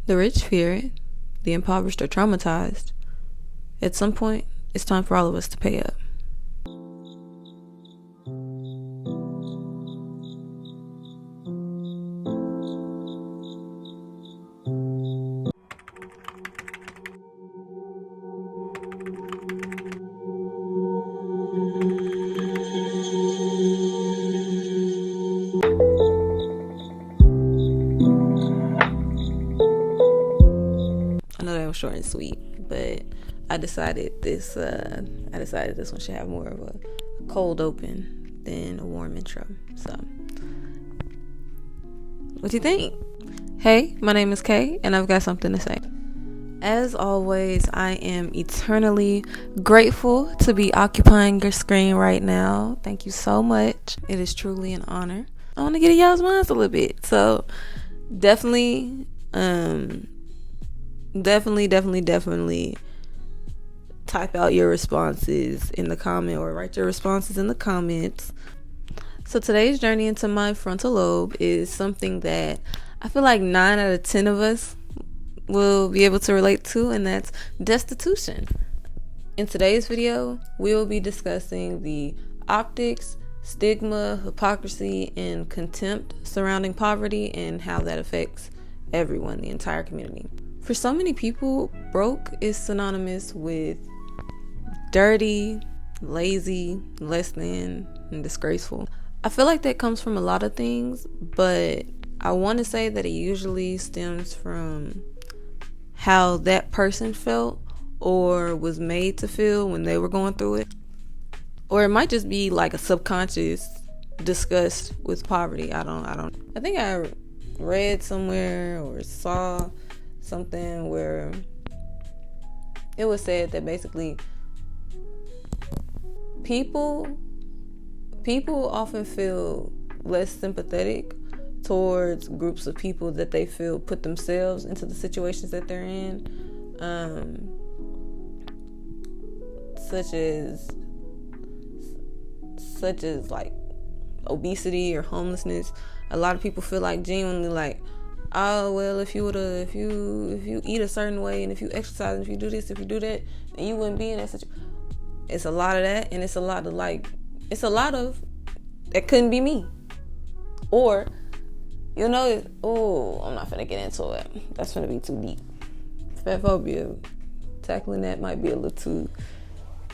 The rich fear it, the impoverished are traumatized. At some point, it's time for all of us to pay up. I know that was short and sweet, but I decided this one should have more of a cold open than a warm intro. So, what do you think? Hey, my name is Kay, and I've got something to say. As always, I am eternally grateful to be occupying your screen right now. Thank you so much. It is truly an honor. I want to get in y'all's minds a little bit. So definitely type out your responses in the comment or write your responses in the comments. So today's journey into my frontal lobe is something that I feel like 9 out of 10 of us will be able to relate to, and that's destitution. In today's video, we will be discussing the optics, stigma, hypocrisy, and contempt surrounding poverty and how that affects everyone, the entire community. For so many people, broke is synonymous with dirty, lazy, less than, and disgraceful. I feel like that comes from a lot of things, but I want to say that it usually stems from how that person felt or was made to feel when they were going through it. Or it might just be like a subconscious disgust with poverty. I think I read somewhere or saw something where it was said that basically people often feel less sympathetic towards groups of people that they feel put themselves into the situations that they're in, such as like obesity or homelessness. A lot of people feel like genuinely like, oh well, if you eat a certain way and if you exercise and if you do this, if you do that, then you wouldn't be in that situation. It's a lot of that, and it's a lot of that couldn't be me. Or I'm not finna get into it. That's finna be too deep. Fat phobia, tackling that might be a little too,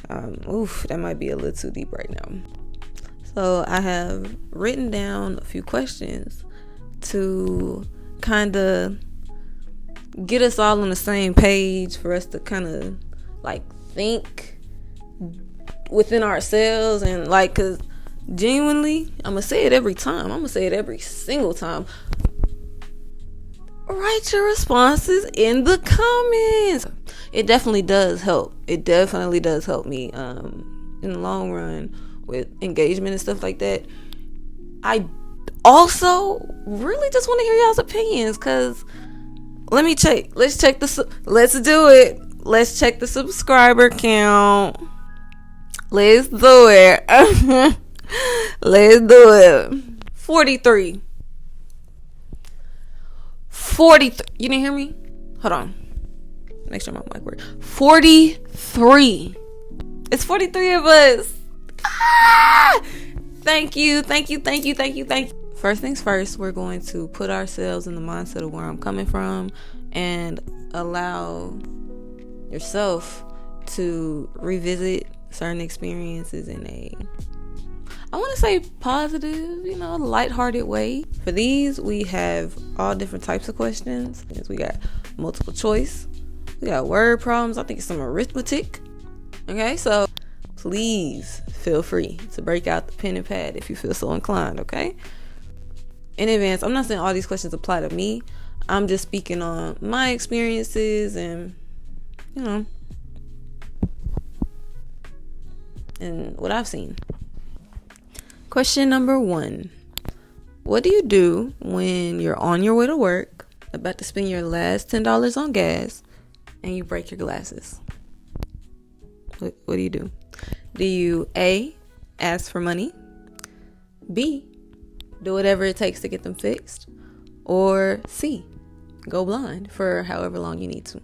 that might be a little too deep right now. So I have written down a few questions to kind of get us all on the same page, for us to kind of like think within ourselves, and like, cause genuinely, I'm gonna say it every time. I'm gonna say it every single time. Write your responses in the comments. It definitely does help. It definitely does help me in the long run with engagement and stuff like that. I also really just want to hear y'all's opinions, because let's do it. Let's check the subscriber count. Let's do it. Let's do it. 43. You didn't hear me? Hold on. Make sure my mic works. 43. It's 43 of us. Thank you. First things first, we're going to put ourselves in the mindset of where I'm coming from and allow yourself to revisit certain experiences in a, I want to say, positive, lighthearted way. For these, we have all different types of questions. We got multiple choice. We got word problems. I think it's some arithmetic. Okay, so please feel free to break out the pen and pad if you feel so inclined, okay? In advance, I'm not saying all these questions apply to me. I'm just speaking on my experiences and, and what I've seen. Question number 1. What do you do when you're on your way to work, about to spend your last $10 on gas, and you break your glasses? What do you do? Do you A, ask for money, B, do whatever it takes to get them fixed, or C, go blind for however long you need to.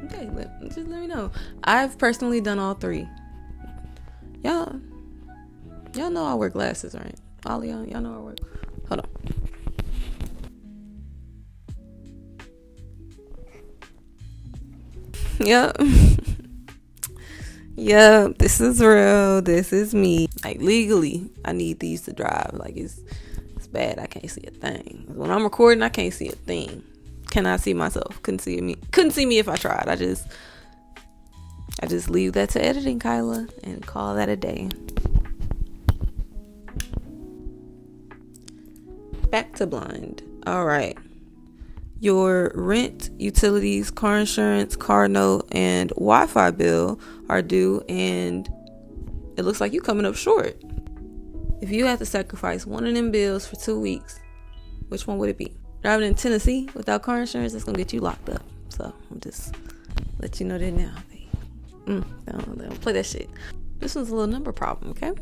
Okay, just let me know. I've personally done all three. Y'all know I wear glasses, right? All y'all know I wear. Hold on. Yep. Yep, this is real. This is me. Like, legally, I need these to drive. Like, it's bad. I can't see a thing. When I'm recording, I can't see a thing. Cannot see myself. Couldn't see me if I tried. I just leave that to editing, Kyla, and call that a day. Back to blind. All right. Your rent, utilities, car insurance, car note, and Wi-Fi bill are due, and it looks like you're coming up short. If you had to sacrifice one of them bills for 2 weeks, which one would it be? Driving in Tennessee without car insurance, that's gonna get you locked up. So I'm just let you know that now. Don't play that shit. This one's a little number problem, okay?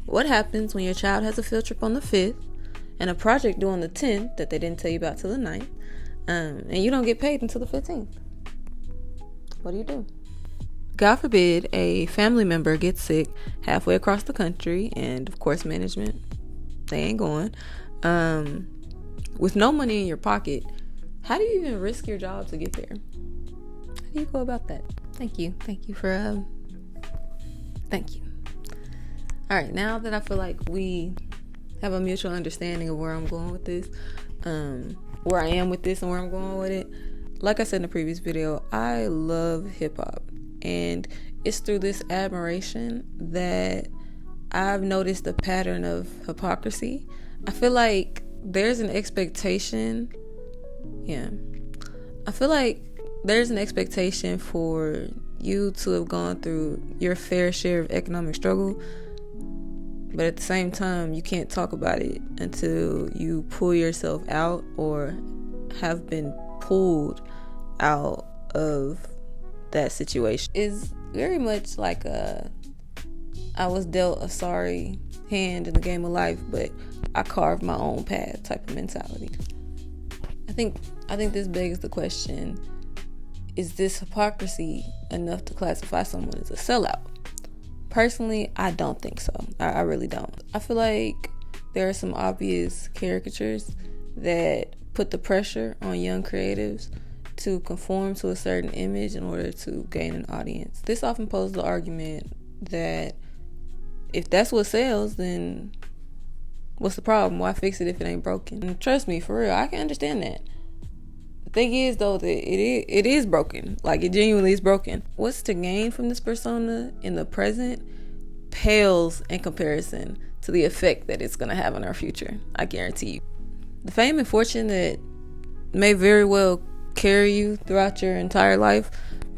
What happens when your child has a field trip on the 5th and a project due on the 10th that they didn't tell you about till the 9th, and you don't get paid until the 15th? What do? God forbid a family member gets sick halfway across the country, and of course management, they ain't going. With no money in your pocket, how do you even risk your job to get there? How do you go about that? Thank you for thank you. All right, now that I feel like we have a mutual understanding of where I'm going with this, where I am with this and where I'm going with it, like I said in the previous video, I love hip-hop, and it's through this admiration that I've noticed a pattern of hypocrisy. I feel like there's an expectation for you to have gone through your fair share of economic struggle, but at the same time, you can't talk about it until you pull yourself out or have been pulled out of that situation. It's very much like I was dealt a sorry hand in the game of life, but I carved my own path type of mentality. I think this begs the question, is this hypocrisy enough to classify someone as a sellout? Personally, I don't think so. I really don't. I feel like there are some obvious caricatures that put the pressure on young creatives to conform to a certain image in order to gain an audience. This often poses the argument that if that's what sells, then what's the problem? Why fix it if it ain't broken? And trust me, for real, I can understand that. The thing is, though, that it is broken. Like, it genuinely is broken. What's to gain from this persona in the present pales in comparison to the effect that it's going to have on our future. I guarantee you. The fame and fortune that may very well carry you throughout your entire life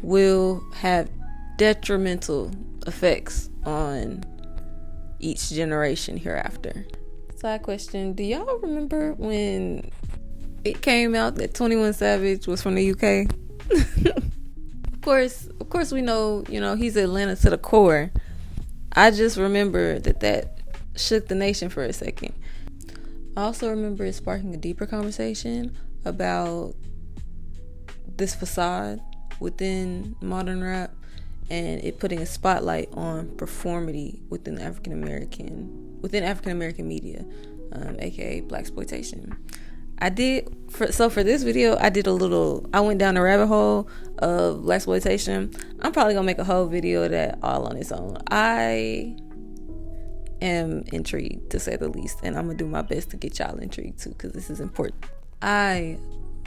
will have detrimental effects on each generation hereafter. Side question, do y'all remember when it came out that 21 Savage was from the UK? Of course we know, he's Atlanta to the core. I just remember that shook the nation for a second. I also remember it sparking a deeper conversation about this facade within modern rap, and it putting a spotlight on performity within African American media, aka blaxploitation. For this video, I went down a rabbit hole of blaxploitation. I'm probably gonna make a whole video of that all on its own. I am intrigued, to say the least, and I'm gonna do my best to get y'all intrigued too, because this is important. I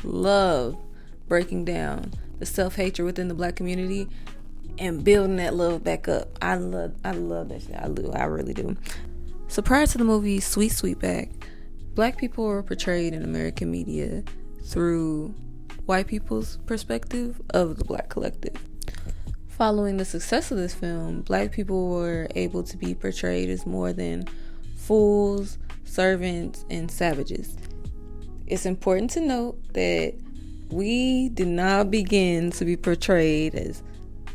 love breaking down the self-hatred within the black community and building that love back up. I love that shit. I really do. So prior to the movie Sweet Sweetback, black people were portrayed in American media through white people's perspective of the black collective. Following the success of this film, black people were able to be portrayed as more than fools, servants, and savages. It's important to note that we did not begin to be portrayed as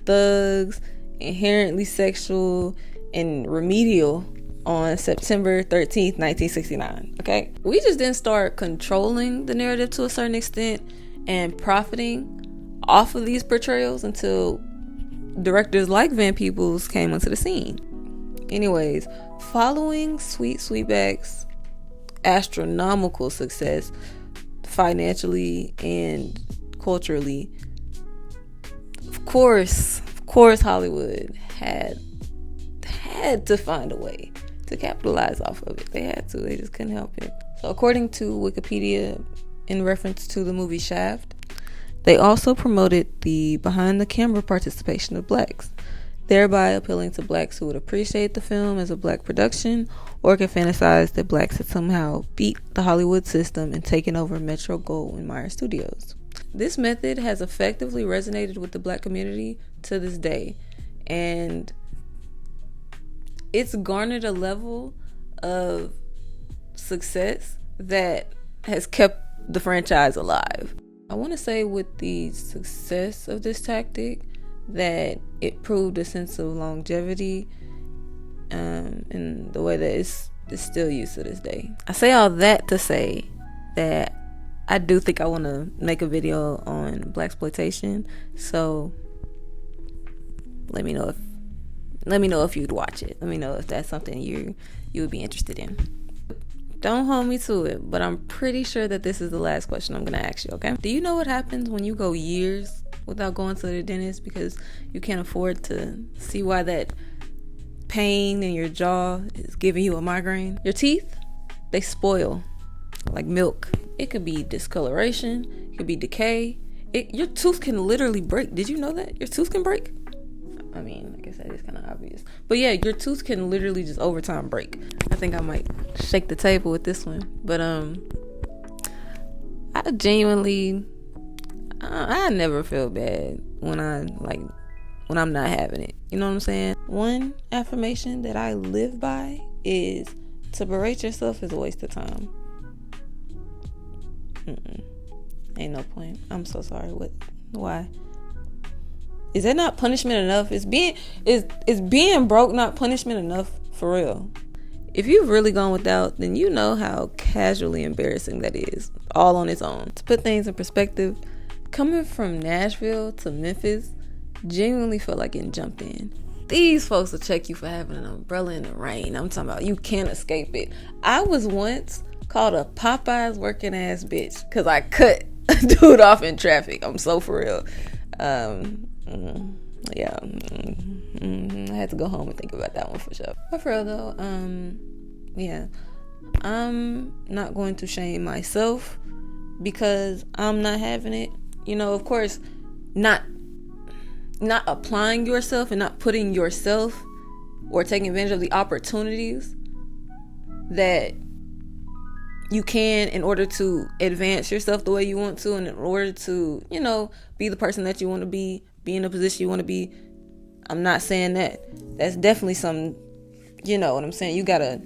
thugs, inherently sexual, and remedial on September 13th, 1969. Okay? We just didn't start controlling the narrative to a certain extent and profiting off of these portrayals until directors like Van Peebles came onto the scene. Anyways, following Sweet Sweetback's astronomical success financially and culturally, of course Hollywood had to find a way to capitalize off of it. They just couldn't help it. So according to Wikipedia, in reference to the movie Shaft, they also promoted the behind the camera participation of blacks, thereby appealing to blacks who would appreciate the film as a black production or could fantasize that blacks had somehow beat the Hollywood system and taken over Metro-Goldwyn-Mayer Studios. This method has effectively resonated with the black community to this day, and it's garnered a level of success that has kept the franchise alive. I want to say with the success of this tactic that it proved a sense of longevity in the way that it's still used to this day. I say all that to say that I do think I want to make a video on blaxploitation, so let me know if you'd watch it. Let me know if that's something you would be interested in. Don't hold me to it, but I'm pretty sure that this is the last question I'm going to ask you, okay? Do you know what happens when you go years without going to the dentist because you can't afford to see why that pain in your jaw is giving you a migraine? Your teeth, they spoil like milk. It could be discoloration, it could be decay. Your tooth can literally break. Did you know that? Your tooth can break? I mean, I guess that is kind of obvious. But yeah, your tooth can literally just over time break. I think I might shake the table with this one. But I genuinely, I never feel bad when I'm not having it. You know what I'm saying? One affirmation that I live by is to berate yourself is a waste of time. Ain't no point. I'm so sorry. Why? Is that not punishment enough? Is being broke not punishment enough for real? If you've really gone without, then you know how casually embarrassing that is, all on its own. To put things in perspective, coming from Nashville to Memphis genuinely felt like getting jumped in. These folks will check you for having an umbrella in the rain. I'm talking about you can't escape it. I was once called a Popeyes working ass bitch because I cut a dude off in traffic. I'm so for real. Yeah, I had to go home and think about that one for sure. But for real though, yeah, I'm not going to shame myself because I'm not having it. You know, of course, not applying yourself and not putting yourself or taking advantage of the opportunities that you can in order to advance yourself the way you want to, and in order to, you know, be the person that you want to be in the position you want to be. I'm not saying that. That's definitely something, you know what I'm saying, you gotta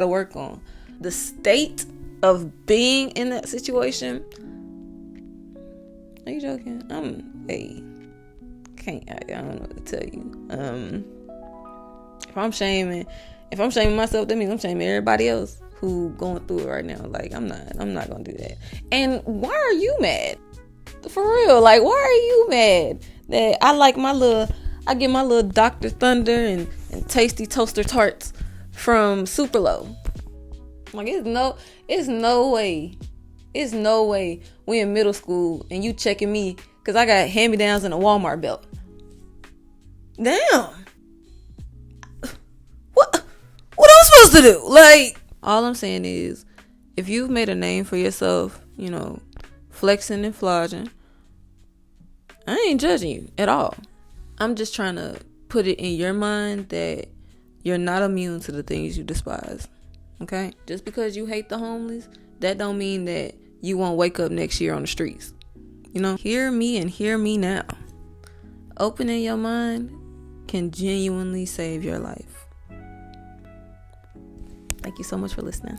work on. The state of being in that situation. Are you joking? I don't know what to tell you. If I'm shaming myself, that means I'm shaming everybody else who going through it right now. Like, I'm not gonna do that. And why are you mad? For real, like, why are you mad that I get my little Dr. Thunder and tasty toaster tarts from Super Low? Like, it's no way we in middle school and you checking me because I got hand-me-downs in a Walmart belt. Damn. What am I supposed to do? Like, all I'm saying is, if you've made a name for yourself, you know, flexing and flogging, I ain't judging you at all. I'm just trying to put it in your mind that you're not immune to the things you despise. Okay? Just because you hate the homeless, that don't mean that you won't wake up next year on the streets. You know, hear me and hear me now. Opening your mind can genuinely save your life. Thank you so much for listening.